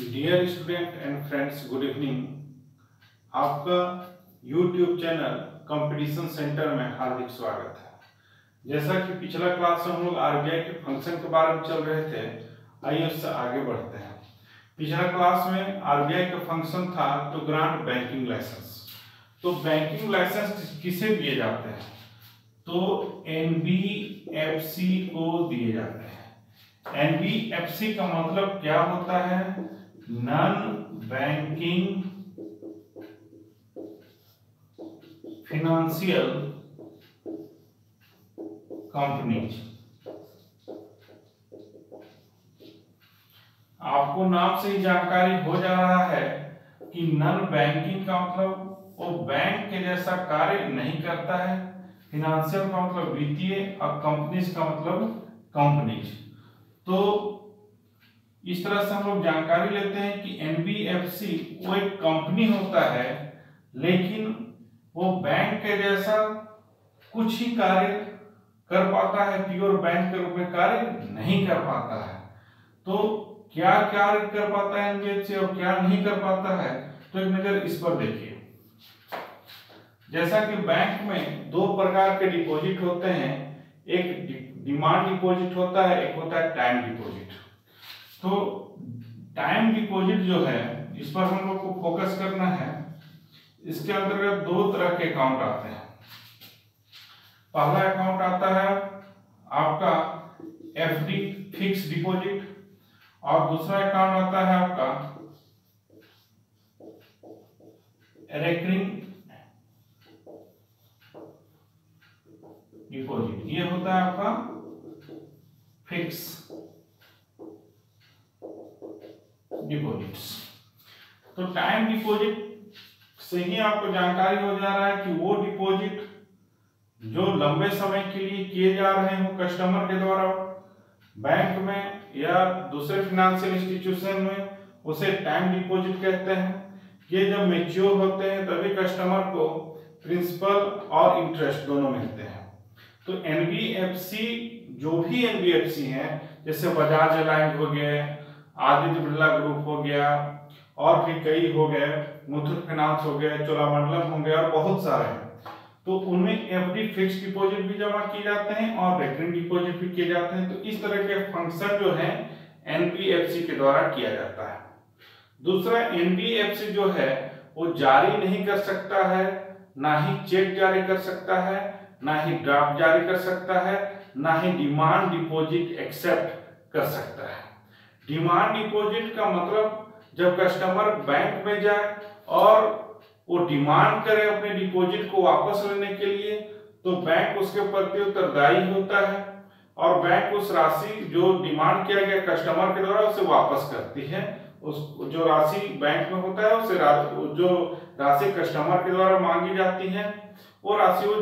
Dear student and friends, good evening. आपका YouTube channel competition centre में हार्दिक स्वागत है। जैसा कि पिछला क्लास में हम लोग आरबीआई के फंक्शन के बारे में चल रहे थे, आइए उससे आगे बढ़ते हैं। पिछला क्लास में आरबीआई का फंक्शन था टू ग्रांट बैंकिंग लाइसेंस। तो बैंकिंग लाइसेंस किसे दिए जाते हैं? तो एनबीएफसी को दिए जाते हैं। एनबीएफसी का मतलब क्या होता है? Non banking financial companies. आपको नाम से ही जानकारी हो जा रहा है कि नॉन बैंकिंग का मतलब वो बैंक के जैसा कार्य नहीं करता है, फिनेंशियल का मतलब वित्तीय, और कंपनीज का मतलब कंपनीज। तो इस तरह से हम लोग जानकारी लेते हैं कि एनबीएफसी वो एक कंपनी होता है, लेकिन वो बैंक के जैसा कुछ ही कार्य कर पाता है, प्योर बैंक के रूप में कार्य नहीं कर पाता है। तो क्या कार्य कर पाता है एनबीएफसी और क्या नहीं कर पाता है, तो एक नजर इस पर देखिए। जैसा कि बैंक में दो प्रकार के डिपॉजिट होते हैं, एक डिमांड डिपॉजिट होता है, एक होता है टाइम डिपॉजिट। तो टाइम डिपॉजिट जो है, इस पर हम लोग को फोकस करना है। इसके अंतर्गत दो तरह के अकाउंट आते हैं। पहला अकाउंट आता है आपका एफडी फिक्स डिपॉजिट, और दूसरा अकाउंट आता है आपका रेकरिंग डिपॉजिट। ये होता है आपका फिक्स डिपॉजिट्स। तो टाइम डिपॉजिट से ही आपको जानकारी हो जा रहा है कि वो डिपॉजिट जो लंबे समय के लिए किए जा रहे हैं कस्टमर के द्वारा बैंक में या दूसरे फाइनेंशियल इंस्टीट्यूशन में, उसे टाइम डिपॉजिट कहते हैं। ये जब मैच्योर होते हैं तभी कस्टमर को प्रिंसिपल और इंटरेस्ट दोनों मिलते हैं। तो एनबीएफसी, जो भी एनबीएफसी हैं, जैसे बजाज अलायंस हो गए, आदित्य बिरला ग्रुप हो गया, और भी कई हो गए, मुथूट फाइनेंस हो गए, चोलामंडलम हो गया, और बहुत सारे हैं। तो उनमें एफडी फिक्स डिपॉजिट भी जमा किए जाते हैं और रेकरिंग डिपॉजिट भी किए जाते हैं। तो इस तरह के फंक्शन जो है एनबीएफसी के द्वारा किया जाता है। दूसरा, एनबीएफसी जो है वो जारी नहीं कर सकता है, ना ही चेक जारी कर सकता है, ना ही ड्राफ्ट जारी कर सकता है, ना ही डिमांड डिपॉजिट एक्सेप्ट कर सकता है। डिमांड डिपॉजिट का मतलब जब कस्टमर बैंक में जाए और वो डिमांड करे अपने डिपॉजिट को वापस लेने के लिए, तो बैंक उसके प्रति उत्तरदायी होता है और बैंक उस राशि जो डिमांड किया गया कस्टमर के द्वारा उसे वापस करती है। उस जो राशि बैंक में होता है उसे जो राशि कस्टमर के द्वारा मांगी जाती है, वो राशि वो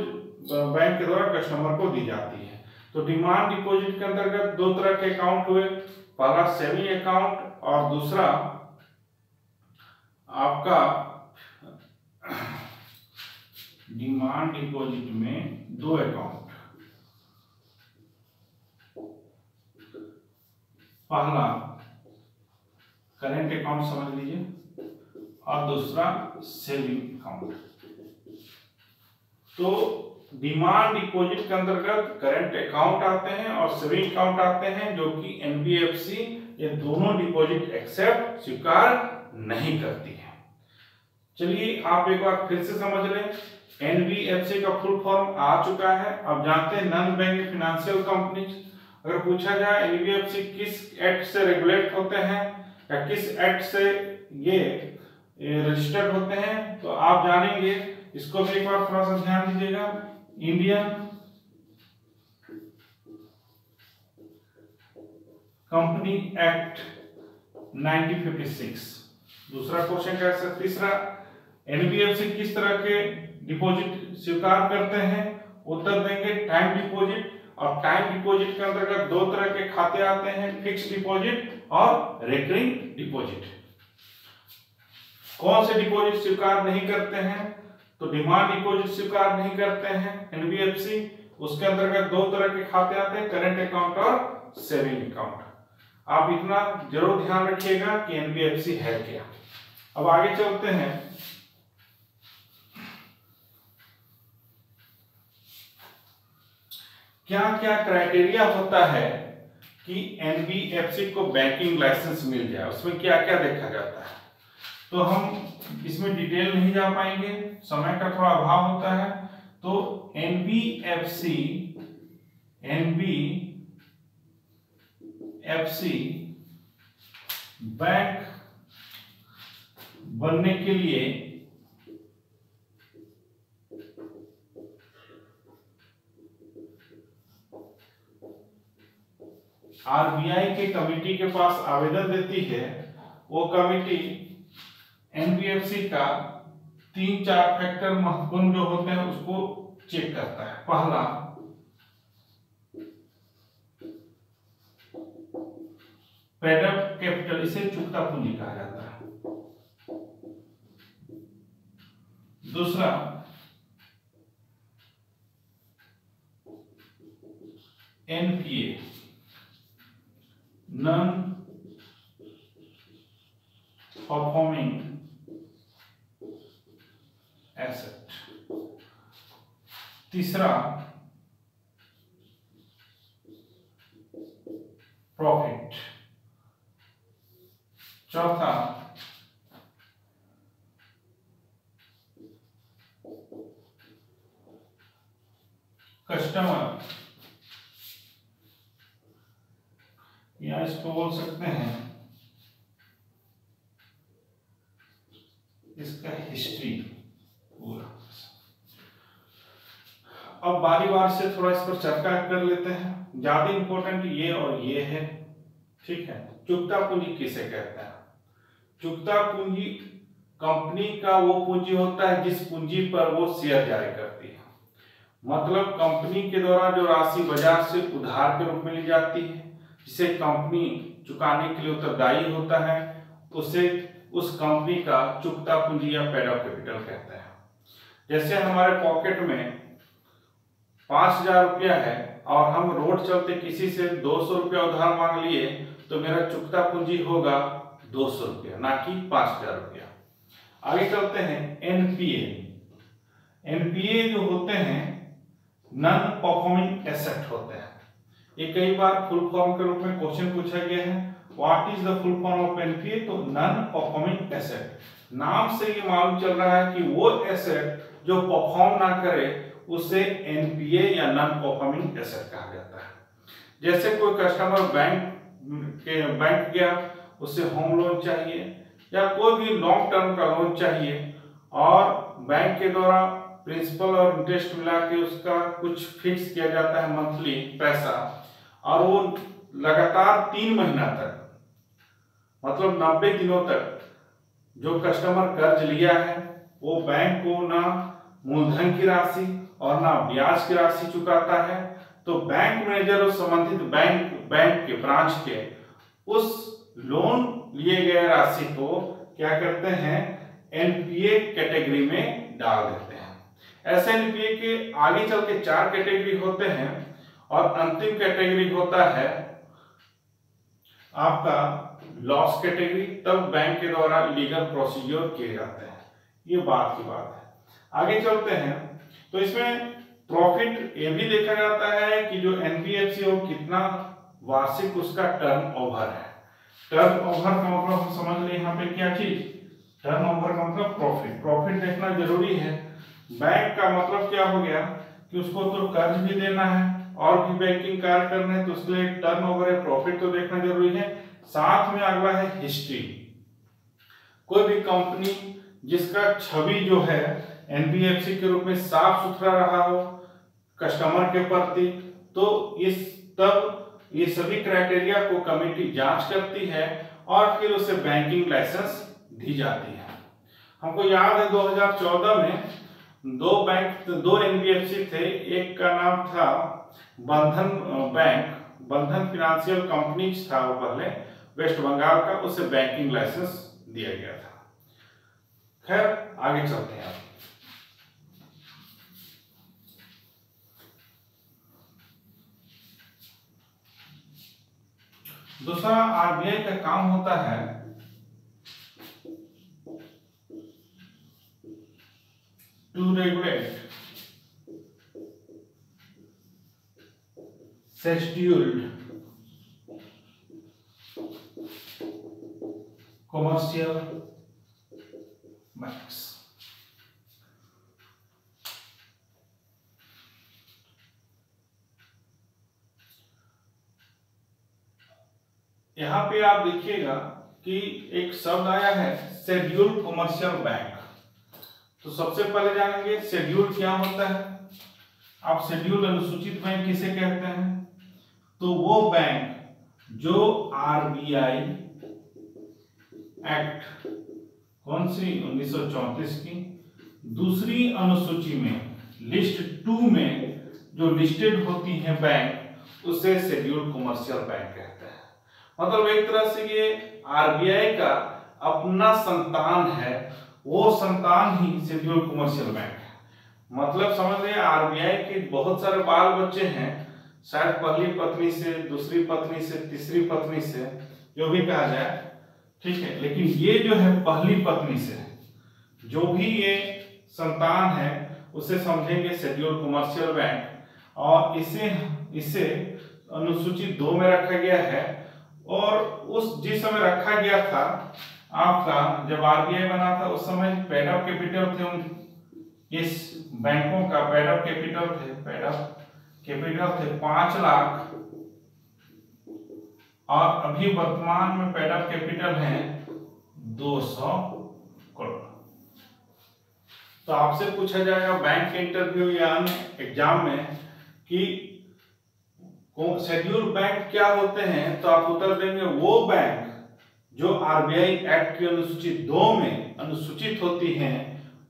बैंक के द्वारा कस्टमर को दी जाती है। तो डिमांड डिपॉजिट के अंतर्गत दो तरह के अकाउंट हुए, पहला सेविंग अकाउंट और दूसरा आपका डिमांड डिपॉजिट में दो अकाउंट। पहला करेंट अकाउंट समझ लीजिए और दूसरा सेविंग अकाउंट। तो डिमांड डिपॉजिट के अंतर्गत करंट अकाउंट आते हैं और सेविंग अकाउंट आते हैं, जो कि एनबीएफसी ये दोनों डिपॉजिट एक्सेप्ट स्वीकार नहीं करती है। चलिए आप एक बार फिर से समझ लें। एनबीएफसी का फुल फॉर्म आ चुका है। अब जानते हैं नॉन बैंकिंग फाइनेंशियल कंपनीज। अगर पूछा जाए एनबीएफसी किस एक्ट से रेगुलेट होते हैं या किस एक्ट से ये रजिस्टर्ड होते हैं, तो आप जानेंगे। इसको भी एक बार थोड़ा सा ध्यान दीजिएगा। इंडियन कंपनी एक्ट 1956 दूसरा क्वेश्चन कैसे। तीसरा, एनबीएफसी किस तरह के डिपॉजिट स्वीकार करते हैं? उत्तर देंगे टाइम डिपॉजिट। और टाइम डिपॉजिट के अंतर्गत दो तरह के खाते आते हैं, फिक्स डिपॉजिट और रेकरिंग डिपॉजिट। कौन से डिपॉजिट स्वीकार नहीं करते हैं? तो डिमांड डिपॉजिट स्वीकार नहीं करते हैं एनबीएफसी। उसके अंतर्गत दो तरह के खाते आते हैं, करंट अकाउंट और सेविंग अकाउंट। आप इतना जरूर ध्यान रखिएगा कि एनबीएफसी है क्या। अब आगे चलते हैं। क्या क्या क्राइटेरिया होता है कि एनबीएफसी को बैंकिंग लाइसेंस मिल जाए, उसमें क्या क्या देखा जाता है। तो हम इसमें डिटेल नहीं जा पाएंगे, समय का थोड़ा अभाव होता है। तो एनबीएफसी बैंक बनने के लिए आरबीआई के कमेटी के पास आवेदन देती है। वो कमेटी एनबीएफसी का 3-4 फैक्टर महत्वपूर्ण जो होते हैं उसको चेक करता है। पहला, पेड अप कैपिटल, इसे चुकता पूंजी कहा जाता है। दूसरा, एनपीए, नॉन परफॉर्मिंग एसेट। तीसरा, प्रॉफिट। चौथा, कस्टमर, या इसको बोल सकते हैं इसका हिस्ट्री पूरा। अब बारी बारी से थोड़ा इस पर चर्चा कर लेते हैं। ज्यादा इंपॉर्टेंट ये और ये है, ठीक है। चुकता पूंजी किसे कहते हैं? चुकता पूंजी कंपनी का वो पूंजी होता है जिस पूंजी पर वो शेयर जारी करती है। मतलब कंपनी के द्वारा जो राशि बाजार से उधार के रूप में ली जाती है, जिसे कंपनी चुकाने के लिए उत्तरदायी होता है, उसे उस कंपनी का चुकता पूंजी या पेड अप कैपिटल कहते हैं। जैसे हमारे पॉकेट में 5,000 रुपया है और हम रोड चलते किसी से 200 रुपया उधार मांग लिए, तो मेरा चुकता पूंजी होगा 200 रुपया, ना कि 5,000 रुपया। आगे चलते हैं। एनपीए, एनपीए जो होते हैं नॉन परफॉर्मिंग एसेट होते हैं। ये कई बार फुल फॉर्म के रूप में क्वेश्चन पूछा गया है, what is the full form of NPA? तो नॉन परफॉर्मिंग एसेट। नाम से ये मालूम चल रहा है कि वो एसेट जो परफॉर्म ना करे उसे एनपीए या नॉन परफॉर्मिंग एसेट कहा जाता है। जैसे कोई कस्टमर बैंक गया, उसे होम लोन चाहिए या कोई भी लॉन्ग टर्म का लोन चाहिए, और बैंक के द्वारा प्रिंसिपल और इंटरेस्ट मिला के उसका कुछ फिक्स किया जाता है मंथली पैसा, और वो लगातार 3 महीना तक, मतलब 90 दिनों तक जो कस्टमर कर्ज लिया है वो बैंक को ना मूलधन की राशि और ना ब्याज की राशि चुकाता है, तो बैंक मैनेजर और संबंधित बैंक के ब्रांच के उस लोन लिए गए राशि को क्या करते हैं? एनपीए कैटेगरी में डाल देते हैं। ऐसे एनपीए के आगे चल के 4 कैटेगरी होते हैं, और अंतिम कैटेगरी होता है आपका लॉस कैटेगरी। तब बैंक के द्वारा लीगल प्रोसीजर किए जाते हैं। ये बात की बात है। आगे चलते हैं। तो इसमें प्रॉफिट ये भी देखा जाता है कि जो एनबीएफसी हो कितना वार्षिक उसका टर्नओवर है। टर्नओवर का मतलब हम समझ लें यहाँ पे क्या चीज, टर्नओवर का मतलब प्रॉफिट। प्रॉफिट देखना जरूरी है। बैंक का मतलब क्या हो गया कि उसको तो कर्ज भी देना है और भी बैंकिंग कार्य करना है, तो उसके लिए टर्नओवर है, प्रॉफिट तो देखना जरूरी है। साथ में अगला है हिस्ट्री। कोई भी कंपनी जिसका छवि जो है एनबीएफसी के रूप में साफ सुथरा रहा हो कस्टमर के प्रति, तो तब ये सभी क्राइटेरिया को कमेटी जांच करती है और फिर उसे बैंकिंग लाइसेंस दी जाती है। हमको याद है 2014 में दो एनबीएफसी थे। एक का नाम था बंधन बैंक, बंधन फाइनेंशियल कंपनीज था वो पहले, वेस्ट बंगाल का, उसे बैंकिंग लाइसेंस दिया गया था। खैर आगे चलते हैं। दूसरा आरबीआई का काम होता है to regulate scheduled commercial banks. यहां पे आप देखिएगा कि एक शब्द आया है शेड्यूल्ड कॉमर्शियल बैंक। तो सबसे पहले जानेंगे शेड्यूल क्या होता है। आप शेड्यूल अनुसूचित बैंक किसे कहते हैं? तो वो बैंक जो आरबीआई एक्ट कौन सी 1934 की दूसरी अनुसूची में लिस्ट 2 में जो लिस्टेड होती है बैंक, उसे शेड्यूल्ड कॉमर्शियल बैंक कहते हैं। मतलब एक तरह से ये आरबीआई का अपना संतान है, वो संतान ही शेड्यूल्ड कॉमर्शियल बैंक है। मतलब समझ लीजिए आरबीआई के बहुत सारे बाल बच्चे हैं, शायद पहली पत्नी से, दूसरी पत्नी से, तीसरी पत्नी से, जो भी कहा जाए, ठीक है। लेकिन ये जो है पहली पत्नी से जो भी ये संतान है उसे समझेंगे शेड्यूल्ड कॉमर्शियल बैंक। और इसे अनुसूची 2 में रखा गया है। और उस जिस समय रखा गया था आपका, जब आरबीआई बना था उस समय पेड अप कैपिटल थे इस बैंकों का, पेड अप कैपिटल थे 5 लाख, और अभी वर्तमान में पेड अप कैपिटल है 200 करोड़। तो आपसे पूछा जाएगा बैंक के इंटरव्यू या अन्य एग्जाम में कि शेड्यूल्ड बैंक क्या होते हैं, तो आप उत्तर देंगे वो बैंक जो आरबीआई एक्ट की अनुसूची 2 में अनुसूचित होती हैं,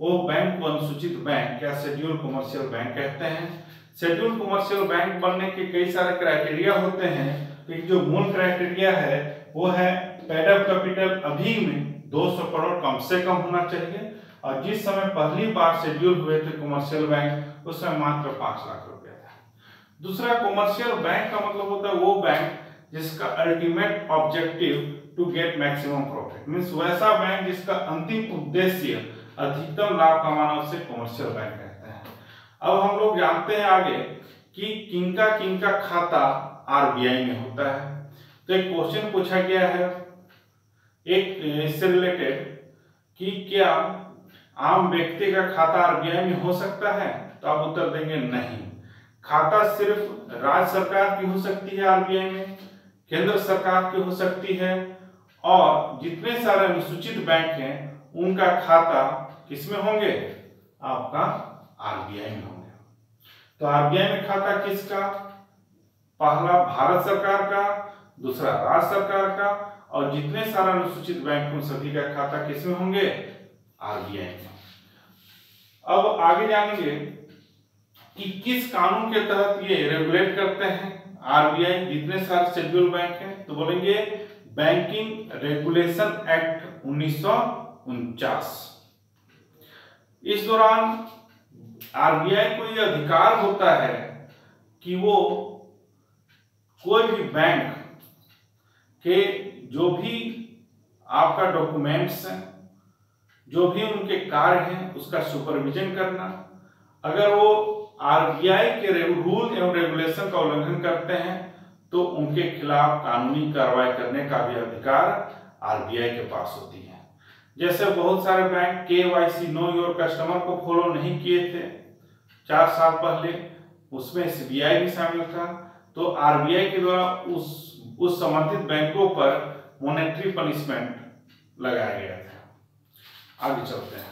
वो बैंक को अनुसूचित बैंक या शेड्यूल्ड कॉमर्शियल बैंक कहते हैं। शेड्यूल्ड कॉमर्शियल बैंक बनने के कई सारे क्राइटेरिया होते हैं। तो जो मूल क्राइटेरिया है वो है पेड अप कैपिटल अभी में 200 करोड़ कम से कम होना चाहिए, और जिस समय पहली बार शेड्यूल हुए थे कॉमर्शियल बैंक उस समय मात्र 5 लाख रुपया था। दूसरा, कॉमर्शियल बैंक का मतलब होता है वो बैंक जिसका ultimate objective to get maximum profit, means वैसा बैंक जिसका अंतिम उद्देश्य अधिकतम लाभ कमाना, उसे कॉमर्शियल बैंक कहते हैं। अब हम लोग जानते हैं आगे कि किनका खाता आरबीआई में होता है। तो एक क्वेश्चन पूछा गया है एक इससे रिलेटेड कि क्या आम व्यक्ति का खाता आरबीआई में हो सकता है? तो आप उत्तर देंगे नहीं। खाता सिर्फ राज्य सरकार की हो सकती है आरबीआई में, केंद्र सरकार की हो सकती है, और जितने सारे अनुसूचित बैंक हैं उनका खाता किसमें होंगे? आपका आरबीआई में होंगे। तो आरबीआई में खाता किसका? पहला भारत सरकार का, दूसरा राज्य सरकार का, और जितने सारे अनुसूचित बैंक उन सभी का खाता किसमें होंगे? आरबीआई में। अब आगे जानेंगे कि किस कानून के तहत ये रेगुलेट करते हैं आरबीआई जितने सारे शेड्यूल बैंक हैं। तो बोलेंगे बैंकिंग रेगुलेशन एक्ट 1949। इस दौरान आरबीआई को यह अधिकार होता है कि वो कोई भी बैंक के जो भी आपका डॉक्यूमेंट्स हैं, जो भी उनके कार्य हैं, उसका सुपरविजन करना। अगर वो आरबीआई के रूल एवं रेगुलेशन का उल्लंघन करते हैं तो उनके खिलाफ कानूनी कार्रवाई करने का भी अधिकार आरबीआई के पास होती है। जैसे बहुत सारे bank KYC know your customer को फॉलो नहीं किए थे 4 साल पहले, उसमें एसबीआई भी शामिल था। तो आरबीआई के द्वारा उस संबंधित बैंकों पर मॉनेटरी पनिशमेंट लगाया गया था। आगे चलते हैं।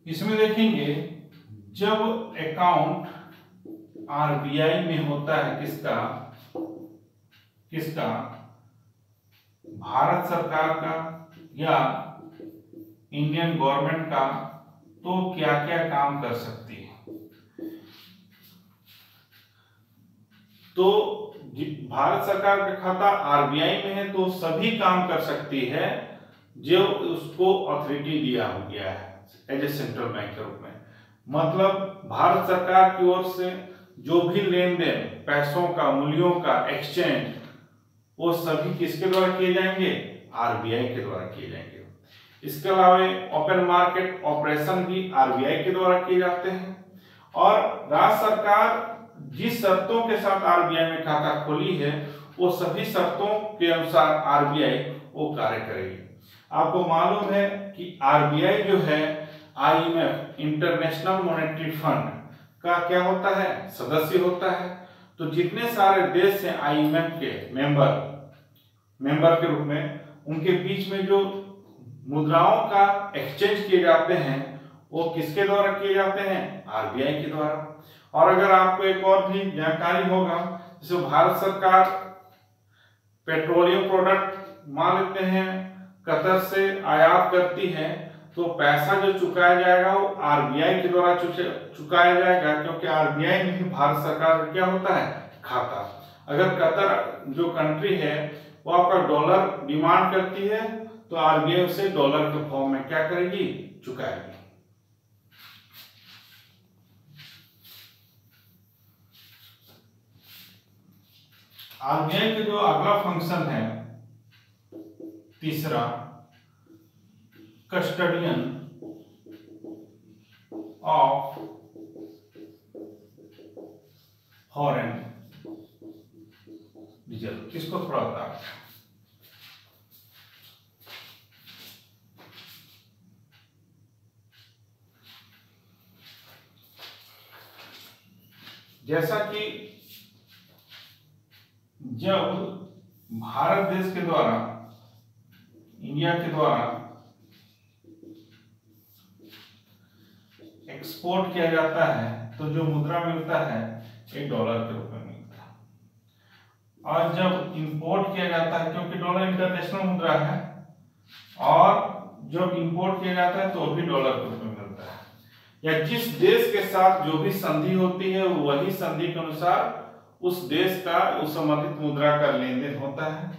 इसमें देखेंगे जब अकाउंट आरबीआई में होता है किसका भारत सरकार का या इंडियन गवर्नमेंट का, तो क्या क्या काम कर सकती है? तो भारत सरकार का खाता आरबीआई में है तो सभी काम कर सकती है, जो उसको अथॉरिटी दिया गया है एज ए सेंट्रल बैंक के रूप में। मतलब भारत सरकार की ओर से जो भी लेन देन पैसों का, मूल्यों का एक्सचेंज, वो सभी किसके द्वारा किए जाएंगे? आरबीआई के द्वारा किए जाएंगे। इसके अलावा ओपन मार्केट ऑपरेशन भी आरबीआई के द्वारा किए जाते हैं। और राज्य सरकार जिस शर्तों के साथ आरबीआई में खाता खोली है, वो सभी शर्तों के अनुसार आरबीआई वो कार्य करेगी। आपको मालूम है कि आरबीआई जो है आईएमएफ, इंटरनेशनल मॉनेटरी फंड का क्या होता है? सदस्य होता है। तो जितने सारे देश हैं आईएमएफ के मेंबर के रूप में, उनके बीच में जो मुद्राओं का एक्सचेंज किए जाते हैं वो किसके द्वारा किए जाते हैं? आरबीआई के द्वारा। और अगर आपको एक और भी जानकारी होगा, जैसे भारत सरकार पेट्रोलियम प्रोडक्ट मान लेते हैं कतर से आयात करती है, तो पैसा जो चुकाया जाएगा वो आरबीआई के द्वारा चुकाया जाएगा, क्योंकि आरबीआई में ही भारत सरकार का क्या होता है? खाता। अगर कतर जो कंट्री है वो आपका डॉलर डिमांड करती है, तो आरबीआई उसे डॉलर के फॉर्म में क्या करेगी? चुकाएगी। आरबीआई का जो अगला फंक्शन है तीसरा, कस्टडियन ऑफ फॉरेन रिजर्व। इसको थोड़ा बता, जैसा कि जब भारत देश के द्वारा, इंडिया के द्वारा एक्सपोर्ट किया जाता है, तो जो मुद्रा मिलता है एक डॉलर के रूप में मिलता है। और जब इंपोर्ट किया जाता है, क्योंकि डॉलर इंटरनेशनल मुद्रा है, और जब इंपोर्ट किया जाता है तो भी डॉलर के रूप में मिलता है। या जिस देश के साथ जो भी संधि होती है, वही संधि के अनुसार उस देश का, उस संबंधित मुद्रा का लेन देन होता है।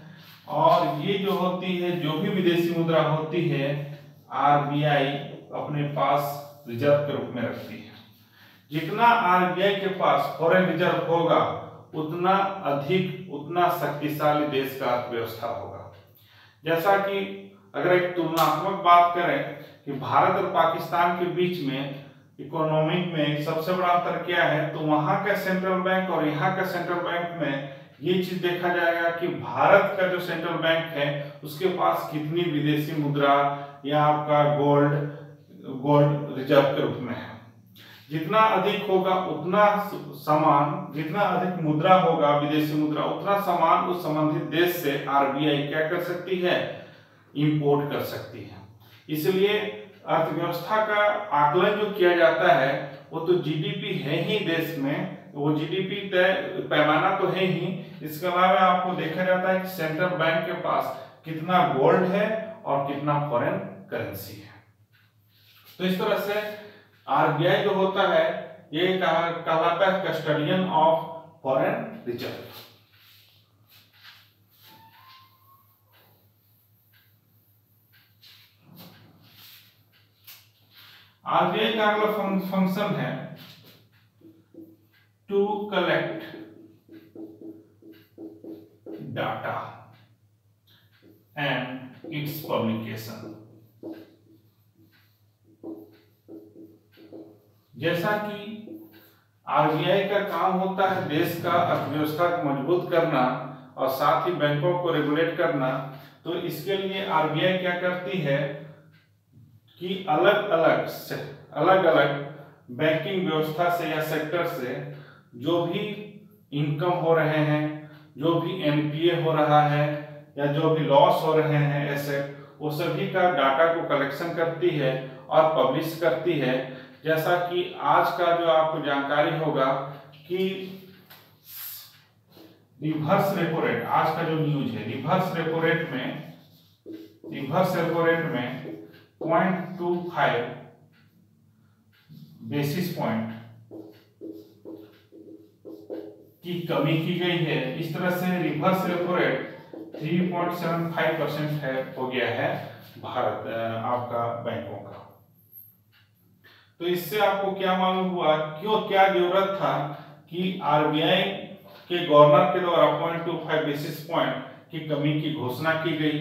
और ये जो होती है, जो भी विदेशी मुद्रा होती है, आरबीआई अपने पास रिजर्व के रूप में रखती है। जितना आरबीआई के पास फॉरेन रिजर्व होगा, उतना अधिक, उतना शक्तिशाली देश का अर्थव्यवस्था होगा। जैसा कि अगर एक तुलनात्मक बात करें कि भारत और पाकिस्तान के बीच में इकोनॉमिक में सबसे बड़ा अंतर क्या है, तो वहां का सेंट्रल बैंक और यहाँ का सेंट्रल बैंक में ये चीज देखा जाएगा कि भारत का जो सेंट्रल बैंक है उसके पास कितनी विदेशी मुद्रा या आपका गोल्ड रिजर्व के रूप में है। जितना अधिक होगा उतना सामान, जितना अधिक मुद्रा होगा विदेशी मुद्रा, उतना सामान उस संबंधित देश से आरबीआई क्या कर सकती है? इंपोर्ट कर सकती है। इसलिए अर्थव्यवस्था का आकलन जो किया जाता है वो तो जीडीपी है ही देश में, वो जीडीपी तय पैमाना तो है ही। इसके अलावा आपको देखा जाता है कि सेंट्रल बैंक के पास कितना गोल्ड है और कितना फॉरेन करेंसी है। तो इस तरह से आरबीआई जो होता है ये कहलाता है custodian of foreign reserve. RBI का अगला फंक्शन है to collect data and its publication. जैसा कि आरबीआई का काम होता है देश का अर्थव्यवस्था को मजबूत करना और साथ ही बैंकों को रेगुलेट करना, तो इसके लिए आरबीआई क्या करती है कि अलग अलग बैंकिंग व्यवस्था से या सेक्टर से जो भी इनकम हो रहे हैं, जो भी एनपीए हो रहा है या जो भी लॉस हो रहे हैं एसेट, वो सभी का डाटा को कलेक्शन करती है और पब्लिश करती है। जैसा कि आज का जो आपको जानकारी होगा कि रिवर्स रेपो रेट, आज का जो न्यूज है, रिवर्स रेपो रेट में 0.25 बेसिस पॉइंट की कमी की गई है। इस तरह से रिवर्स रेपो रेट 3.75% है, हो गया है भारत आपका बैंकों का। तो इससे आपको क्या मालूम हुआ, क्यों क्या जरूरत था कि आरबीआई के गवर्नर के द्वारा 0.25 बेसिस पॉइंट की कमी की घोषणा की गई,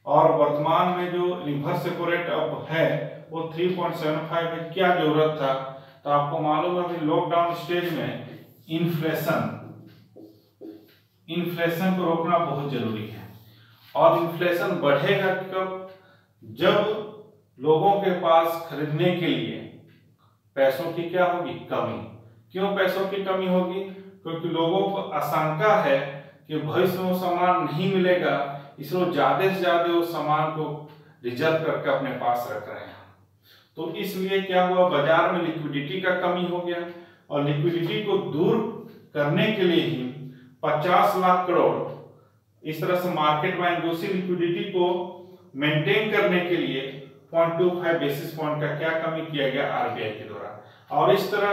और वर्तमान में जो रिवर्स रेपो रेट अब है वो 3.75 है। क्या जरूरत था? तो आपको मालूम है कि लॉकडाउन स्टेज में इन्फ्लेशन को रोकना बहुत जरूरी है, और इन्फ्लेशन बढ़ेगा कब? जब लोगों के पास खरीदने के लिए पैसों की क्या होगी? कमी। क्यों पैसों की कमी होगी? क्योंकि लोगों को आशंका है कि भविष्य में वो सामान नहीं मिलेगा, इसलिए ज्यादा से ज्यादा वो सामान को रिजर्व करके अपने पास रख रहे हैं। तो इसलिए क्या हुआ, बाजार में लिक्विडिटी का कमी हो गया, और लिक्विडिटी को दूर करने के लिए ही 50 लाख करोड़ इस तरह से मार्केट में दूसरी लिक्विडिटी को मेंटेन करने के लिए 0.25 बेसिस पॉइंट का क्या कमी किया गया आरबीआई के द्वारा। और इस तरह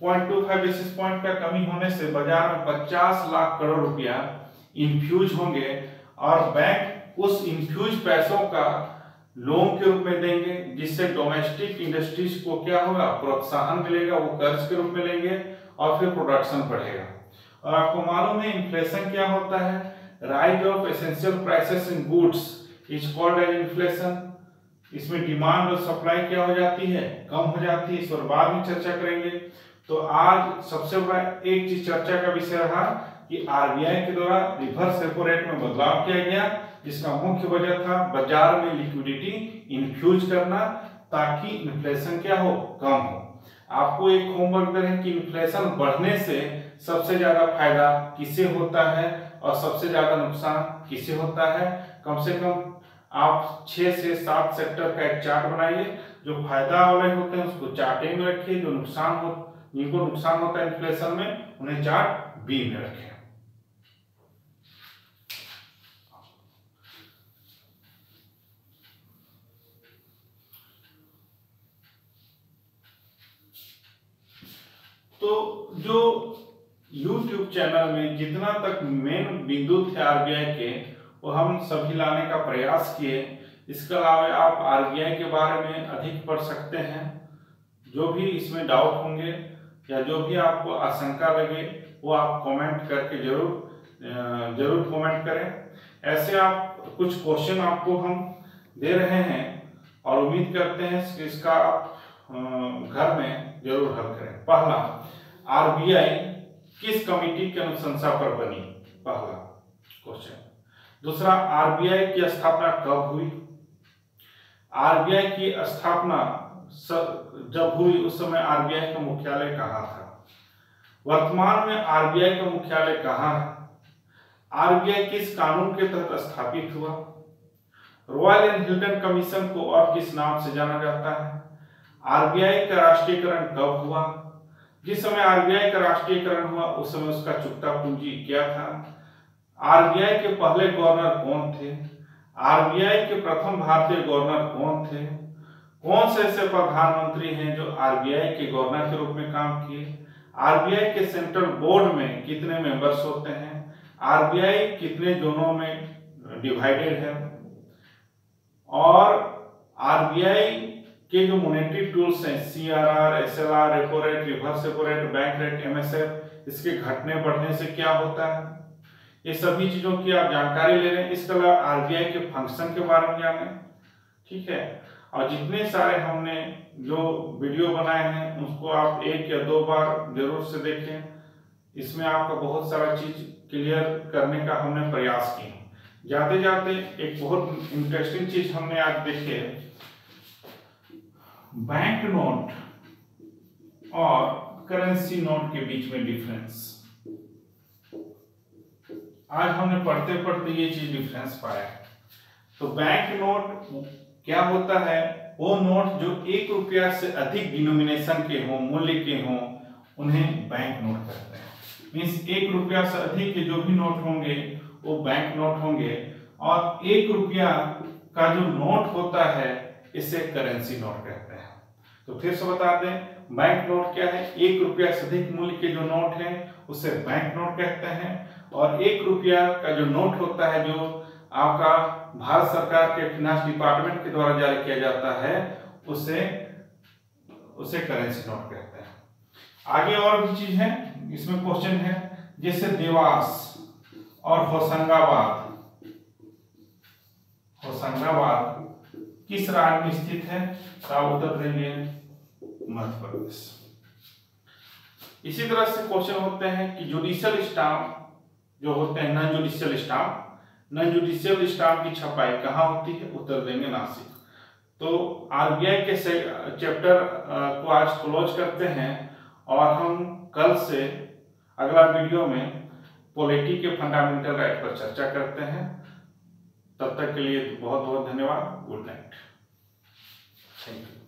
0.25 बेसिस पॉइंट का कमी होने से बाजार में 50 लाख करोड़ रुपया इन्फ्यूज होंगे, और बैंक उस इन्फ्यूज पैसों का लोन के रूप में देंगे, जिससे डोमेस्टिक इंडस्ट्रीज को क्या होगा? प्रोत्साहन मिलेगा, वो कर्ज के रूप में लेंगे और फिर प्रोडक्शन बढ़ेगा। और आपको मालूम है इन्फ्लेशन क्या होता है? Rise of essential prices in goods is called as inflation. इसमें डिमांड और सप्लाई क्या हो जाती है? कम हो जाती है। इस पर बाद में चर्चा करेंगे। तो आज सबसे बड़ा एक चीज चर्चा का विषय रहा कि आरबीआई के द्वारा रिवर्स रेपो रेट में बदलाव किया गया, जिसका मुख्य वजह था बाजार में लिक्विडिटी इन्फ्यूज करना, ताकि इन्फ्लेशन क्या हो? कम हो। आपको एक होमवर्क दे रहे हैं कि इन्फ्लेशन बढ़ने से सबसे ज्यादा फायदा किसे होता है और सबसे ज्यादा नुकसान किसे होता है। कम से कम आप 6 से 7 सेक्टर का एक चार्ट बनाइए। जो फायदा वाले होते हैं उसको चार्ट ए में रखिए, जो जिनको नुकसान होता है इन्फ्लेशन में उन्हें चार्ट बी में रखें। तो जो YouTube चैनल में जितना तक मेन बिंदु थे आरबीआई के, वो हम सभी लाने का प्रयास किए। इसके अलावा आप आरबीआई के बारे में अधिक पढ़ सकते हैं। जो भी इसमें डाउट होंगे या जो भी आपको आशंका लगे वो आप कमेंट करके जरूर कमेंट करें। ऐसे आप कुछ क्वेश्चन आपको हम दे रहे हैं और उम्मीद करते हैं कि इसका आप घर में जरूर हल करें। पहला, आरबीआई किस कमेटी की अनुशंसा पर बनी? पहला क्वेश्चन। दूसरा, आरबीआई की स्थापना कब हुई? आरबीआई की स्थापना जब हुई उस समय आरबीआई का मुख्यालय कहाँ था? वर्तमान में आरबीआई का मुख्यालय कहाँ है? आरबीआई किस कानून के तहत स्थापित हुआ? रॉयल एंड हिल्टन कमीशन को और किस नाम से जाना जाता है? आरबीआई का राष्ट्रीयकरण कब हुआ? जिस समय आरबीआई का राष्ट्रीयकरण हुआ उस समय उसका चुकता पूंजी क्या था? आरबीआई के पहले गवर्नर कौन थे? आरबीआई के प्रथम भारतीय गवर्नर कौन थे? कौन से ऐसे प्रधानमंत्री हैं जो आरबीआई के गवर्नर के रूप में काम किए? आरबीआई के सेंट्रल बोर्ड में कितने मेंबर्स होते हैं? आरबीआई कितने जोनों में डिवाइडेड है? और आरबीआई के जो मॉनेटरी टूल्स हैं CRR, SLR, repo rate, reverse repo rate, bank rate, MSF, इसके घटने बढ़ने से क्या होता है? ये सभी चीजों की आप जानकारी ले रहे हैं। इसके अलावा आरबीआई के फंक्शन के बारे में जानें। ठीक है, और जितने सारे हमने जो वीडियो बनाए हैं उसको आप 1 या 2 बार जरूर से देखें। इसमें आपका बहुत सारा चीज क्लियर करने का हमने प्रयास किया। जाते जाते एक बहुत इंटरेस्टिंग चीज हमने आज देखी है, बैंक नोट और करेंसी नोट के बीच में डिफरेंस। आज हमने पढ़ते पढ़ते ये चीज डिफरेंस पाया। तो बैंक नोट क्या होता है? वो नोट जो 1 रुपया से अधिक डिनोमिनेशन के हों, मूल्य के हों, उन्हें बैंक नोट कहते हैं। मीन्स 1 रुपया से अधिक के जो भी नोट होंगे वो बैंक नोट होंगे, और 1 रुपया का जो नोट होता है इसे करेंसी नोट कहते हैं। तो फिर से बता दें, बैंक नोट क्या है? 1 रुपया से अधिक मूल्य के जो नोट हैं उसे बैंक नोट कहते हैं। और 1 रुपया का जो नोट होता है, जो आपका भारत सरकार के फिनांस डिपार्टमेंट के द्वारा जारी किया जाता है, उसे करेंसी नोट कहते हैं। आगे और भी चीज है, इसमें क्वेश्चन है, जैसे देवास और होशंगाबाद किस राज्य में स्थित है? तो उत्तर देंगे मध्य प्रदेश। इसी तरह से क्वेश्चन होते हैं कि जुडिशियल स्टाम्प जो होते हैं, नॉन जुडिशियल स्टाम्प की छपाई कहाँ होती है? उत्तर देंगे नासिक। तो आरबीआई के चैप्टर को आज क्लोज करते हैं और हम कल से अगला वीडियो में पॉलिटी के फंडामेंटल राइट पर चर्चा करते हैं। तब तक के लिए बहुत बहुत धन्यवाद। Good night. Thank you.